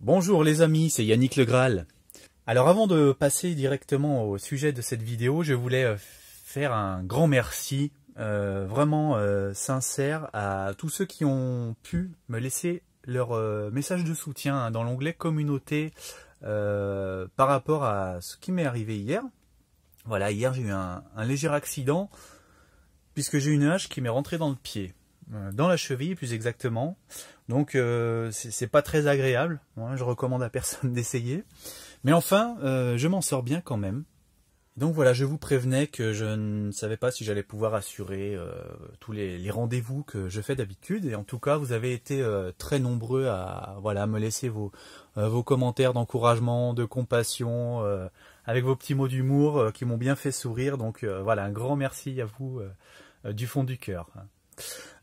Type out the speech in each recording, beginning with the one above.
Bonjour les amis, c'est Yannick Le Graal. Alors avant de passer directement au sujet de cette vidéo, je voulais faire un grand merci vraiment sincère à tous ceux qui ont pu me laisser leur message de soutien dans l'onglet communauté par rapport à ce qui m'est arrivé hier. Voilà, hier j'ai eu un léger accident puisque j'ai une hache qui m'est rentrée dans le pied. Dans la cheville plus exactement, donc c'est pas très agréable, hein, je recommande à personne d'essayer, mais enfin je m'en sors bien quand même. Donc voilà, je vous prévenais que je ne savais pas si j'allais pouvoir assurer tous les rendez-vous que je fais d'habitude, et en tout cas vous avez été très nombreux à voilà, me laisser vos commentaires d'encouragement, de compassion, avec vos petits mots d'humour qui m'ont bien fait sourire, donc voilà, un grand merci à vous du fond du cœur.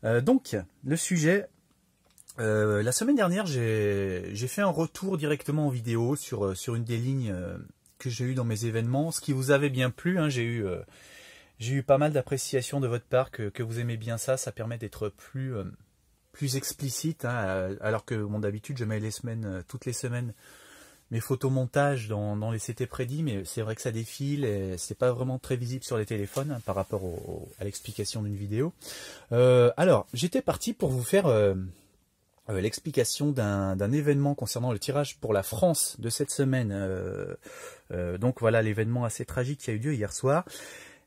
Donc, le sujet, la semaine dernière, j'ai fait un retour directement en vidéo sur une des lignes que j'ai eues dans mes événements, ce qui vous avait bien plu, hein, j'ai eu pas mal d'appréciations de votre part, que vous aimez bien ça permet d'être plus explicite, hein, alors que bon, d'habitude je mets toutes les semaines mes photomontages dans les CT prédits, mais c'est vrai que ça défile et c'est pas vraiment très visible sur les téléphones hein, par rapport à l'explication d'une vidéo. Alors, j'étais parti pour vous faire l'explication d'un événement concernant le tirage pour la France de cette semaine. Donc voilà, l'événement assez tragique qui a eu lieu hier soir.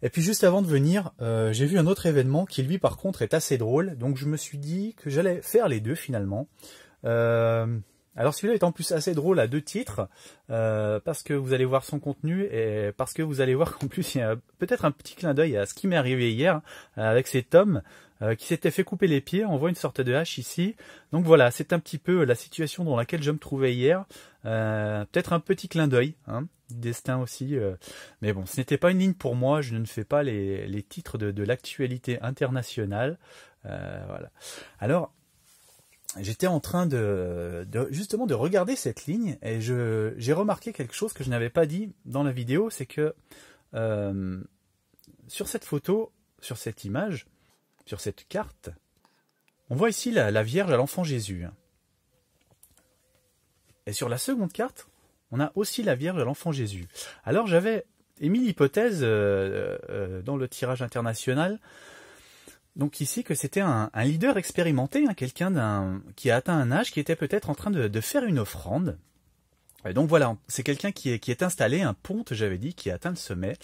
Et puis juste avant de venir, j'ai vu un autre événement qui lui par contre est assez drôle. Donc je me suis dit que j'allais faire les deux finalement. Alors celui-là est en plus assez drôle à deux titres, parce que vous allez voir son contenu et parce que vous allez voir qu'en plus il y a peut-être un petit clin d'œil à ce qui m'est arrivé hier avec cet homme qui s'était fait couper les pieds. On voit une sorte de hache ici. Donc voilà, c'est un petit peu la situation dans laquelle je me trouvais hier. Peut-être un petit clin d'œil, hein, du destin aussi. Mais bon, ce n'était pas une ligne pour moi. Je ne fais pas les titres de l'actualité internationale. Voilà. Alors, j'étais en train justement de regarder cette ligne et j'ai remarqué quelque chose que je n'avais pas dit dans la vidéo, c'est que sur cette photo, sur cette image, sur cette carte, on voit ici la Vierge à l'enfant Jésus. Et sur la seconde carte, on a aussi la Vierge à l'enfant Jésus. Alors j'avais émis l'hypothèse dans le tirage international, donc ici que c'était un leader expérimenté, hein, quelqu'un qui a atteint un âge, qui était peut-être en train de faire une offrande. Et donc voilà, c'est quelqu'un qui est installé, un ponte, j'avais dit, qui a atteint le sommet.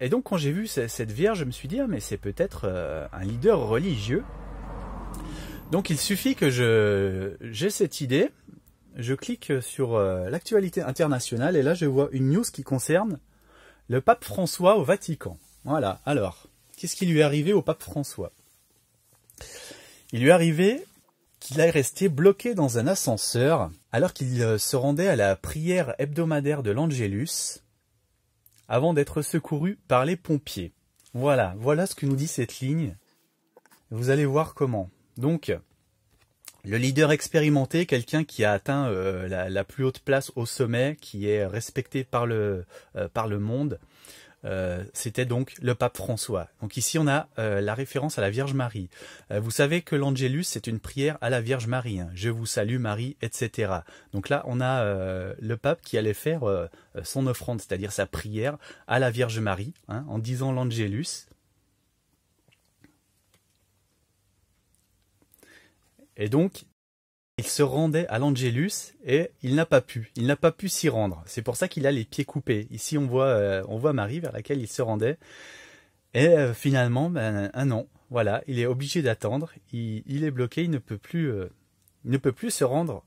Et donc quand j'ai vu cette Vierge, je me suis dit, ah mais c'est peut-être un leader religieux. Donc il suffit que j'ai cette idée, je clique sur l'actualité internationale, et là je vois une news qui concerne le pape François au Vatican. Voilà, alors... Qu'est-ce qui lui est arrivé au pape François? Il lui est arrivé qu'il est resté bloqué dans un ascenseur alors qu'il se rendait à la prière hebdomadaire de l'Angelus avant d'être secouru par les pompiers. Voilà ce que nous dit cette ligne. Vous allez voir comment. Donc, le leader expérimenté, quelqu'un qui a atteint la plus haute place au sommet, qui est respecté par le monde, c'était donc le pape François. Donc ici on a la référence à la Vierge Marie. Vous savez que l'Angelus c'est une prière à la Vierge Marie, hein. Je vous salue Marie, etc. Donc là on a le pape qui allait faire son offrande, c'est-à-dire sa prière à la Vierge Marie, hein, en disant l'Angelus. Et donc il se rendait à l'Angelus et il n'a pas pu s'y rendre. C'est pour ça qu'il a les pieds coupés. Ici, on voit Marie vers laquelle il se rendait. Et finalement, non. Voilà, il est obligé d'attendre. Il est bloqué, il ne peut plus se rendre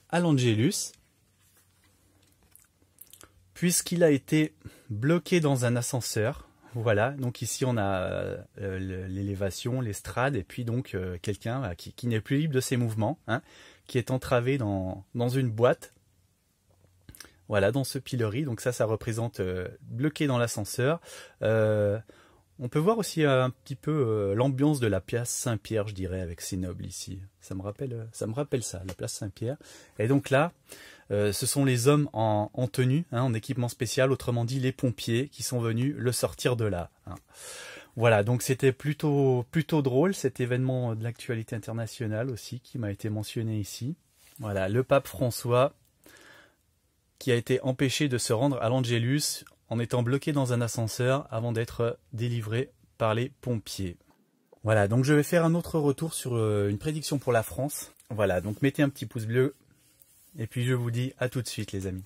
à l'Angelus puisqu'il a été bloqué dans un ascenseur. Voilà, donc ici on a l'élévation, l'estrade, et puis donc quelqu'un qui n'est plus libre de ses mouvements, hein, qui est entravé dans une boîte, voilà, dans ce pilori. Donc ça représente bloqué dans l'ascenseur. On peut voir aussi un petit peu l'ambiance de la place Saint-Pierre, je dirais, avec ces nobles ici. Ça me rappelle ça, la place Saint-Pierre. Et donc là, ce sont les hommes en tenue, hein, en équipement spécial, autrement dit les pompiers qui sont venus le sortir de là. Hein. Voilà, donc c'était plutôt drôle cet événement de l'actualité internationale aussi qui m'a été mentionné ici. Voilà, le pape François qui a été empêché de se rendre à l'Angelus en étant bloqué dans un ascenseur avant d'être délivré par les pompiers. Voilà, donc je vais faire un autre retour sur une prédiction pour la France. Voilà, donc mettez un petit pouce bleu et puis je vous dis à tout de suite les amis.